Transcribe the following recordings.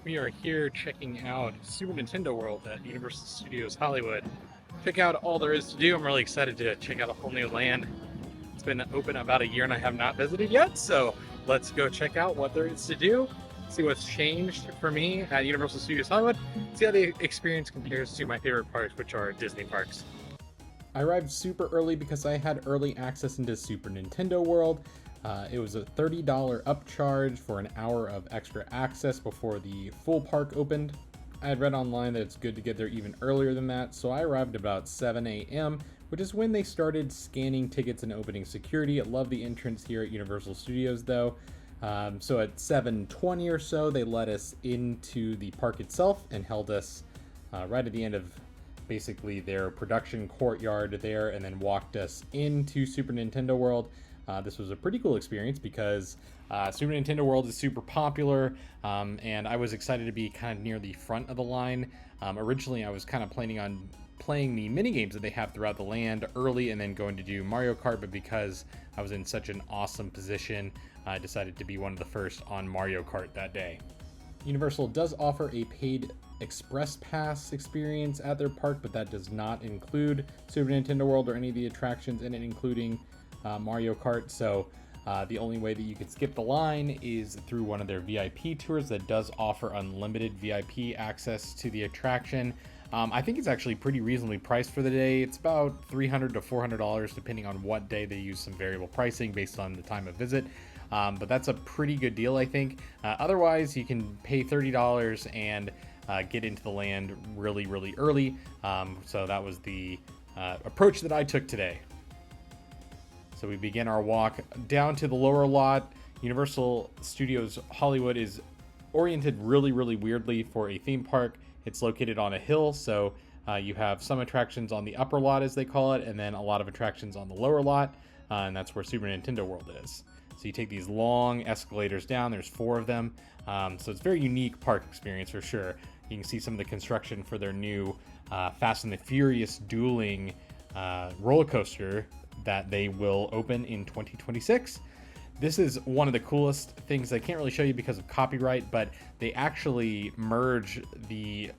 We are here checking out Super Nintendo World at Universal Studios Hollywood. Check out all there is to do. I'm really excited to check out a whole new land. It's been open about a year and I have not visited yet, so let's go check out what there is to do, see what's changed for me at Universal Studios Hollywood, see how the experience compares to my favorite parks, which are Disney parks. I arrived super early because I had early access into Super Nintendo World. It was a $30 upcharge for an hour of extra access before the full park opened. I had read online that it's good to get there even earlier than that, so I arrived about 7 a.m., which is when they started scanning tickets and opening security. I love the entrance here at Universal Studios though. So at 7:20 or so, they let us into the park itself and held us right at the end of basically their production courtyard there, and then walked us into Super Nintendo World. This was a pretty cool experience because Super Nintendo World is super popular, and I was excited to be kind of near the front of the line. Originally, I was kind of planning on playing the mini games that they have throughout the land early and then going to do Mario Kart, but because I was in such an awesome position, I decided to be one of the first on Mario Kart that day. Universal does offer a paid Express Pass experience at their park, but that does not include Super Nintendo World or any of the attractions in it, including Mario Kart. So the only way that you could skip the line is through one of their VIP tours that does offer unlimited VIP access to the attraction. I think it's actually pretty reasonably priced for the day. It's about $300 to $400 depending on what day. They use some variable pricing based on the time of visit. But that's a pretty good deal, I think. Otherwise, you can pay $30 and get into the land really, really early. So that was the approach that I took today. So we begin our walk down to the lower lot. Universal Studios Hollywood is oriented really, really weirdly for a theme park. It's located on a hill, so you have some attractions on the upper lot, as they call it, and then a lot of attractions on the lower lot, and that's where Super Nintendo World is. So you take these long escalators down. There's 4 of them, so it's a very unique park experience for sure. You can see some of the construction for their new Fast and the Furious dueling roller coaster that they will open in 2026. This is one of the coolest things. I can't really show you because of copyright, but they actually merge the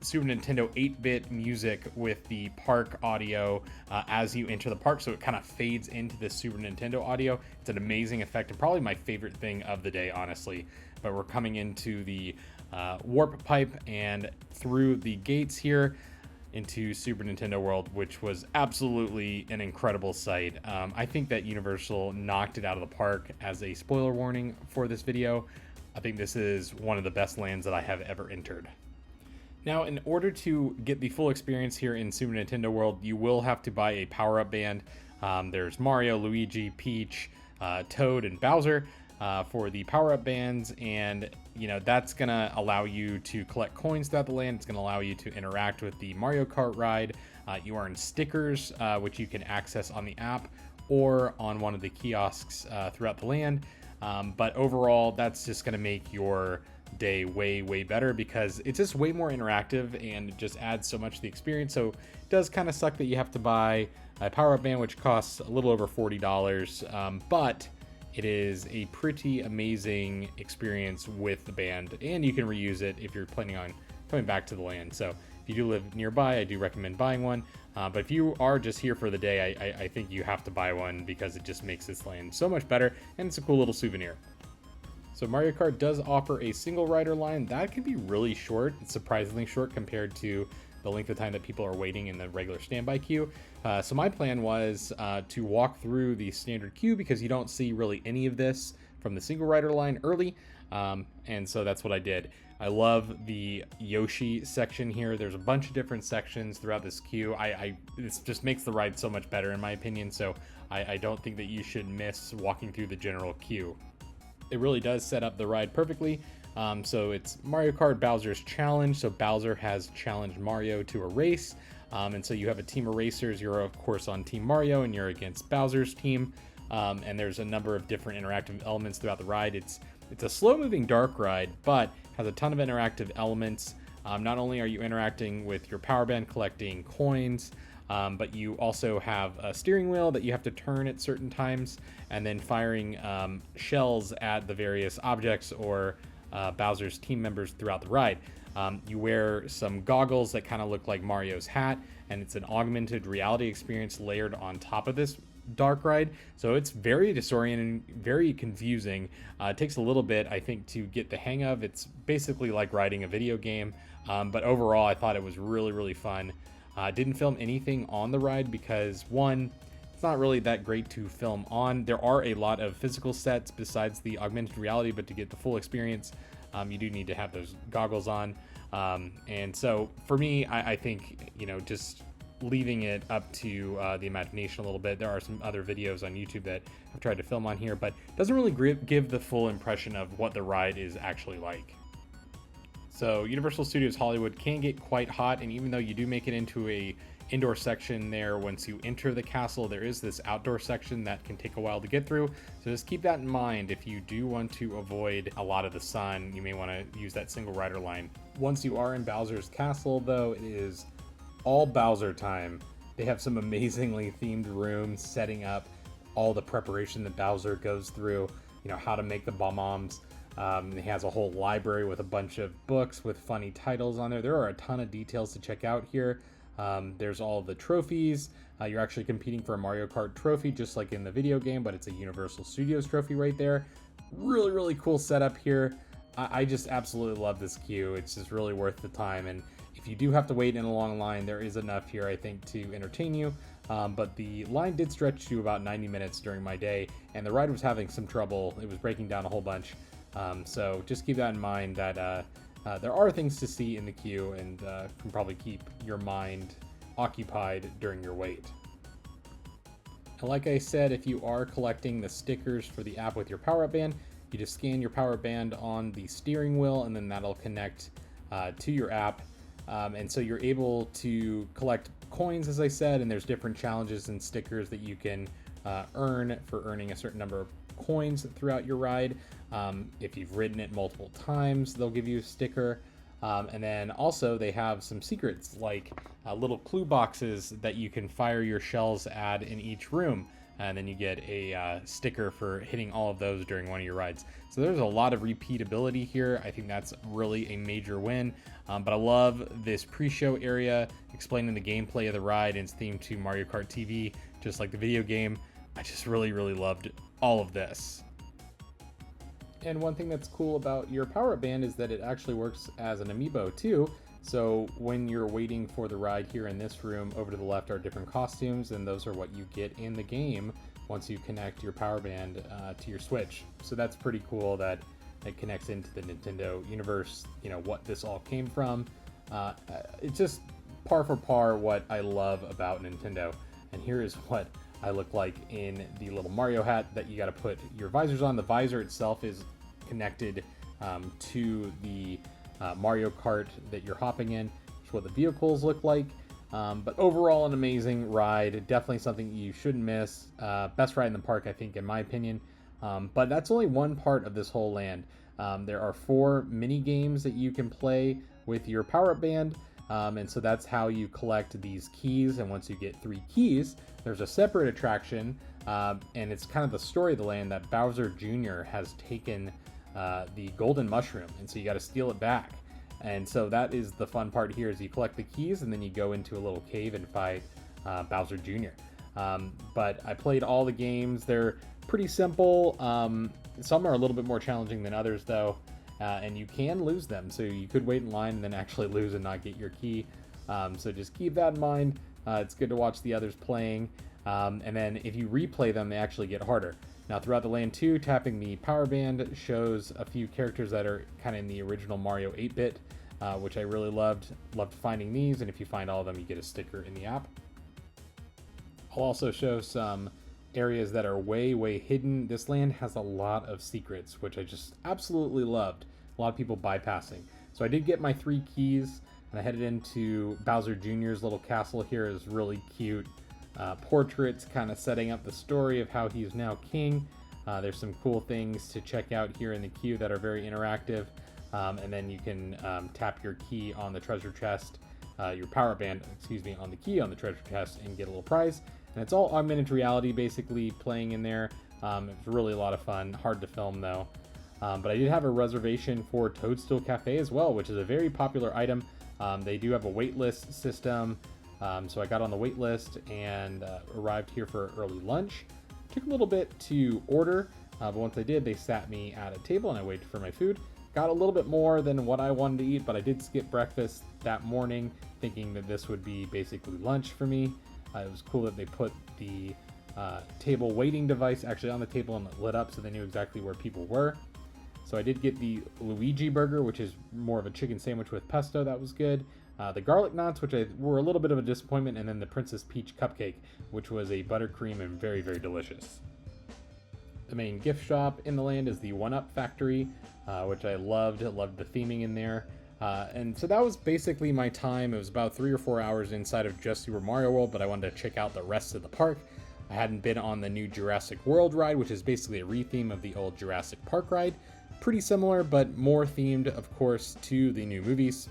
Super Nintendo 8-bit music with the park audio as you enter the park, so it kind of fades into the Super Nintendo audio. It's an amazing effect and probably my favorite thing of the day, honestly. But we're coming into the warp pipe and through the gates here into Super Nintendo World, which was absolutely an incredible sight. I think that Universal knocked it out of the park. As a spoiler warning for this video, I think this is one of the best lands that I have ever entered. Now, in order to get the full experience here in Super Nintendo World, you will have to buy a power-up band. There's Mario, Luigi, Peach, Toad, and Bowser for the power-up bands, and that's gonna allow you to collect coins throughout the land. It's gonna allow you to interact with the Mario Kart ride. You earn stickers, which you can access on the app or on one of the kiosks throughout the land. But overall, that's just gonna make your day way better because it's just way more interactive and it just adds so much to the experience. So it does kind of suck that you have to buy a power-up band, which costs a little over $40, but it is a pretty amazing experience with the band, and you can reuse it if you're planning on coming back to the land. So if you do live nearby, I do recommend buying one. But if you are just here for the day, I think you have to buy one because it just makes this land so much better, and it's a cool little souvenir. So Mario Kart does offer a single rider line that can be really short. It's surprisingly short compared to the length of time that people are waiting in the regular standby queue. So my plan was to walk through the standard queue because you don't see really any of this from the single rider line early. And so that's what I did. I love the Yoshi section here. There's a bunch of different sections throughout this queue. This just makes the ride so much better in my opinion. So I don't think that you should miss walking through the general queue. It really does set up the ride perfectly. So it's Mario Kart Bowser's Challenge. So Bowser has challenged Mario to a race. And so you have a team of racers. You're, of course, on Team Mario, and you're against Bowser's team. And there's a number of different interactive elements throughout the ride. It's a slow-moving dark ride, but has a ton of interactive elements. Not only are you interacting with your power band, collecting coins, but you also have a steering wheel that you have to turn at certain times, and then firing shells at the various objects or Bowser's team members throughout the ride. You wear some goggles that kind of look like Mario's hat, and it's an augmented reality experience layered on top of this dark ride. So it's very disorienting, very confusing. It takes a little bit, I think, to get the hang of. It's basically like riding a video game, but overall I thought it was really fun. Didn't film anything on the ride because, one, it's not really that great to film on. There are a lot of physical sets besides the augmented reality, but to get the full experience, you do need to have those goggles on. And so for me, I think, just leaving it up to the imagination a little bit. There are some other videos on YouTube that I've tried to film on here, but it doesn't really give the full impression of what the ride is actually like. So Universal Studios Hollywood can get quite hot, and even though you do make it into a indoor section there, once you enter the castle, there is this outdoor section that can take a while to get through. So just keep that in mind. If you do want to avoid a lot of the sun, you may want to use that single rider line. Once you are in Bowser's castle, though, it is all Bowser time. They have some amazingly themed rooms setting up all the preparation that Bowser goes through, how to make the bomb-ombs. He has a whole library with a bunch of books with funny titles on there. There are a ton of details to check out here. There's all the trophies. You're actually competing for a Mario Kart trophy, just like in the video game, but it's a Universal Studios trophy right there. Really cool setup here. I just absolutely love this queue. It's just really worth the time. And if you do have to wait in a long line, there is enough here, I think, to entertain you. But the line did stretch to about 90 minutes during my day, and the ride was having some trouble. It was breaking down a whole bunch. So just keep that in mind that there are things to see in the queue, and can probably keep your mind occupied during your wait. And like I said, if you are collecting the stickers for the app with your power-up band, you just scan your power band on the steering wheel, and then that'll connect to your app. And so you're able to collect coins, as I said, and there's different challenges and stickers that you can earn for earning a certain number of coins throughout your ride. If you've ridden it multiple times, they'll give you a sticker. And then also they have some secrets, like little clue boxes that you can fire your shells at in each room. And then you get a sticker for hitting all of those during one of your rides. So there's a lot of repeatability here. I think that's really a major win. But I love this pre-show area explaining the gameplay of the ride, and it's themed to Mario Kart TV, just like the video game. I just really loved all of this. And one thing that's cool about your power band is that it actually works as an amiibo too. So when you're waiting for the ride here in this room, over to the left are different costumes, and those are what you get in the game once you connect your power band to your Switch. So that's pretty cool that it connects into the Nintendo universe, what this all came from. It's just par for par what I love about Nintendo. And here is what I look like in the little Mario hat that you got to put your visors on. The visor itself is connected to the Mario Kart that you're hopping in. That's what the vehicles look like. But overall, an amazing ride. Definitely something you shouldn't miss. Best ride in the park, I think, in my opinion. But that's only one part of this whole land. There are 4 mini games that you can play with your power-up band. And so that's how you collect these keys. And once you get 3 keys, there's a separate attraction. And it's kind of the story of the land that Bowser Jr. has taken the golden mushroom. And so you got to steal it back. And so that is the fun part here, is you collect the keys and then you go into a little cave and fight Bowser Jr. But I played all the games. They're pretty simple. Some are a little bit more challenging than others, though. And you can lose them, so you could wait in line and then actually lose and not get your key. So just keep that in mind. It's good to watch the others playing. And then if you replay them, they actually get harder. Now, throughout the land too, tapping the power band shows a few characters that are kind of in the original Mario 8-bit, which I really loved. Loved finding these, and if you find all of them, you get a sticker in the app. I'll also show some areas that are way hidden. This land has a lot of secrets, which I just absolutely loved. A lot of people bypassing. So I did get my 3 keys, and I headed into Bowser Jr.'s little castle. Here is really cute portraits kind of setting up the story of how he's now king. There's some cool things to check out here in the queue that are very interactive. And then you can tap your key on the treasure chest, your power band, on the key on the treasure chest, and get a little prize. And it's all augmented reality basically playing in there. It's really a lot of fun. Hard to film though. But I did have a reservation for Toadstool Cafe as well, which is a very popular item. They do have a wait list system, so I got on the wait list and arrived here for early lunch. Took a little bit to order, but once I did, they sat me at a table and I waited for my food. Got a little bit more than what I wanted to eat, but I did skip breakfast that morning, thinking that this would be basically lunch for me. It was cool that they put the table waiting device actually on the table and it lit up so they knew exactly where people were. So I did get the Luigi burger, which is more of a chicken sandwich with pesto. That was good. The garlic knots, which were a little bit of a disappointment, and then the Princess Peach cupcake, which was a buttercream and very, very delicious. The main gift shop in the land is the 1-Up Factory, which I loved. I loved the theming in there. And so that was basically my time. It was about 3 or 4 hours inside of just Super Mario World, but I wanted to check out the rest of the park. I hadn't been on the new Jurassic World ride, which is basically a retheme of the old Jurassic Park ride. Pretty similar, but more themed, of course, to the new movies.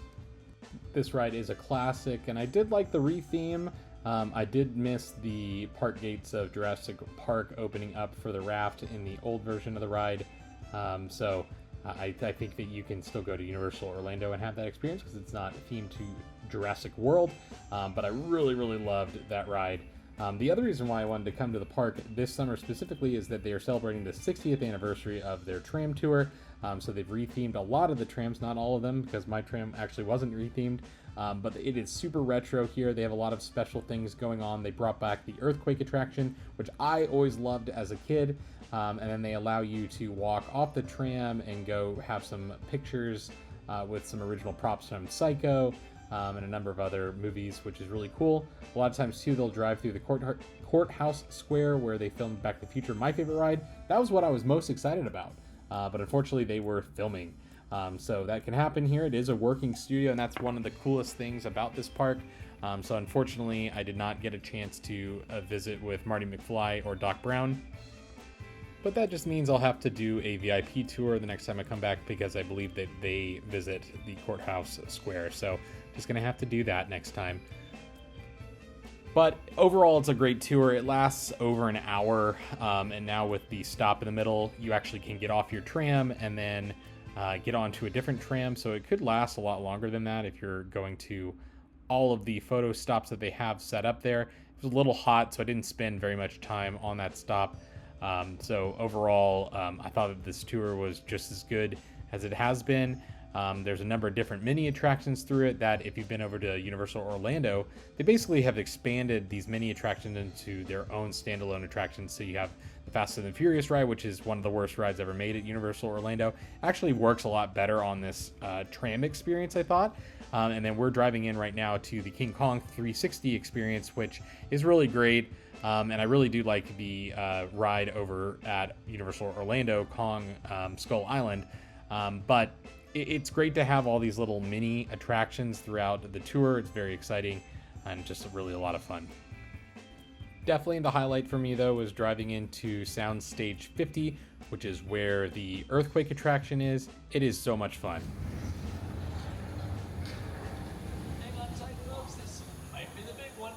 This ride is a classic, and I did like the retheme. I did miss the park gates of Jurassic Park opening up for the raft in the old version of the ride. So I think that you can still go to Universal Orlando and have that experience because it's not themed to Jurassic World. But I really, really loved that ride. The other reason why I wanted to come to the park this summer specifically is that they are celebrating the 60th anniversary of their tram tour. So they've rethemed a lot of the trams, not all of them, because my tram actually wasn't rethemed. But it is super retro here. They have a lot of special things going on. They brought back the earthquake attraction, which I always loved as a kid. And then they allow you to walk off the tram and go have some pictures with some original props from Psycho. And a number of other movies, which is really cool. A lot of times, too, they'll drive through the courthouse square where they filmed Back to the Future, my favorite ride. That was what I was most excited about. But unfortunately, they were filming. So that can happen here. It is a working studio, and that's one of the coolest things about this park. So unfortunately, I did not get a chance to visit with Marty McFly or Doc Brown. But that just means I'll have to do a VIP tour the next time I come back because I believe that they visit the courthouse square. So just going to have to do that next time. But overall, it's a great tour. It lasts over an hour. And now with the stop in the middle, you actually can get off your tram and then get onto a different tram. So it could last a lot longer than that if you're going to all of the photo stops that they have set up there. It was a little hot, so I didn't spend very much time on that stop. So overall, I thought that this tour was just as good as it has been. There's a number of different mini attractions through it that if you've been over to Universal Orlando, they basically have expanded these mini attractions into their own standalone attractions. So you have the Fast and the Furious ride, which is one of the worst rides ever made at Universal Orlando. Actually works a lot better on this tram experience, I thought. And then we're driving in right now to the King Kong 360 experience, which is really great. And I really do like the ride over at Universal Orlando, Kong Skull Island. But it's great to have all these little mini attractions throughout the tour. It's very exciting and just really a lot of fun. Definitely the highlight for me, though, was driving into Soundstage 50, which is where the earthquake attraction is. It is so much fun. Hang on tight, folks. This might be the big one.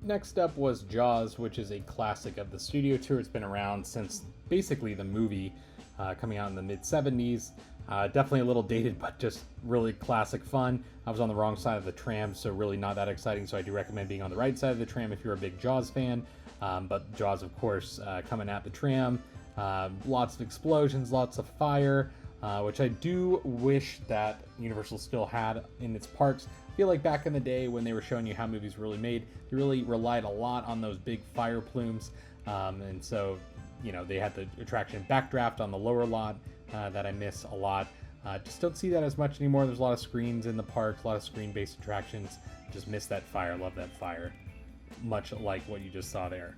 Next up was Jaws, which is a classic of the studio tour. It's been around since basically the movie, coming out in the mid-70s. Definitely a little dated, but just really classic fun. I was on the wrong side of the tram, so really not that exciting, so I do recommend being on the right side of the tram if you're a big Jaws fan. But Jaws, of course, coming at the tram. Lots of explosions, lots of fire, which I do wish that Universal still had in its parks. I feel like back in the day when they were showing you how movies were really made, they really relied a lot on those big fire plumes. And so, you know, they had the attraction Backdraft on the lower lot that I miss a lot. Just don't see that as much anymore. There's a lot of screens in the parks, a lot of screen-based attractions. Just miss that fire, love that fire. Much like what you just saw there.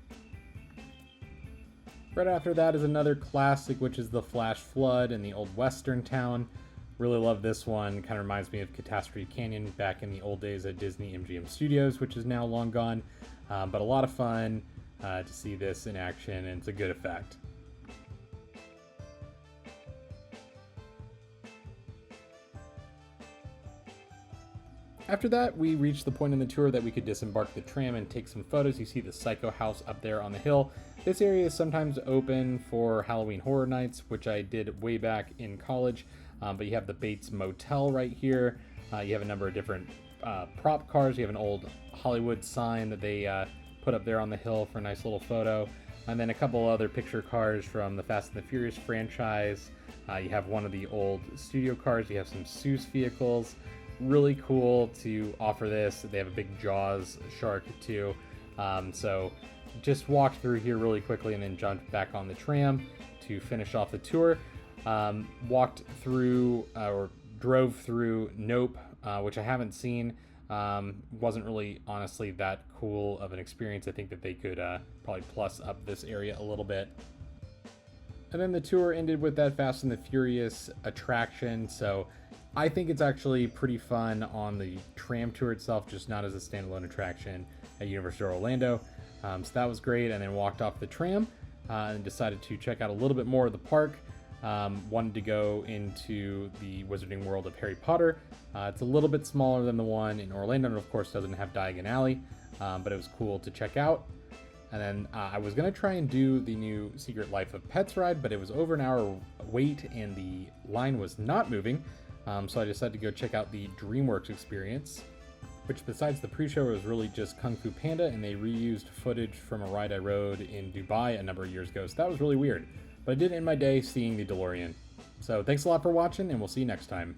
Right after that is another classic, which is the Flash Flood in the old western town. Really love this one. Kind of reminds me of Catastrophe Canyon back in the old days at Disney MGM Studios, which is now long gone. But a lot of fun to see this in action, and it's a good effect. After that, we reached the point in the tour that we could disembark the tram and take some photos. You see the Psycho House up there on the hill. This area is sometimes open for Halloween Horror Nights, which I did way back in college. But you have the Bates Motel right here. You have a number of different prop cars. You have an old Hollywood sign that they put up there on the hill for a nice little photo. And then a couple other picture cars from the Fast and the Furious franchise. You have one of the old studio cars. You have some Seuss vehicles. Really cool to offer this. They have a big Jaws shark too. So just walked through here really quickly and then jumped back on the tram to finish off the tour. Walked through or drove through Nope, which I haven't seen. Wasn't really honestly that cool of an experience. I think that they could probably plus up this area a little bit. And then the tour ended with that Fast and the Furious attraction. So I think it's actually pretty fun on the tram tour itself, just not as a standalone attraction at Universal Orlando. So that was great, and then walked off the tram and decided to check out a little bit more of the park. Wanted to go into the Wizarding World of Harry Potter. It's a little bit smaller than the one in Orlando, and of course doesn't have Diagon Alley, but it was cool to check out. And then I was going to try and do the new Secret Life of Pets ride, but it was over an hour wait and the line was not moving. So I decided to go check out the DreamWorks experience, which besides the pre-show was really just Kung Fu Panda, and they reused footage from a ride I rode in Dubai a number of years ago. So that was really weird. But I did end my day seeing the DeLorean. So thanks a lot for watching, and we'll see you next time.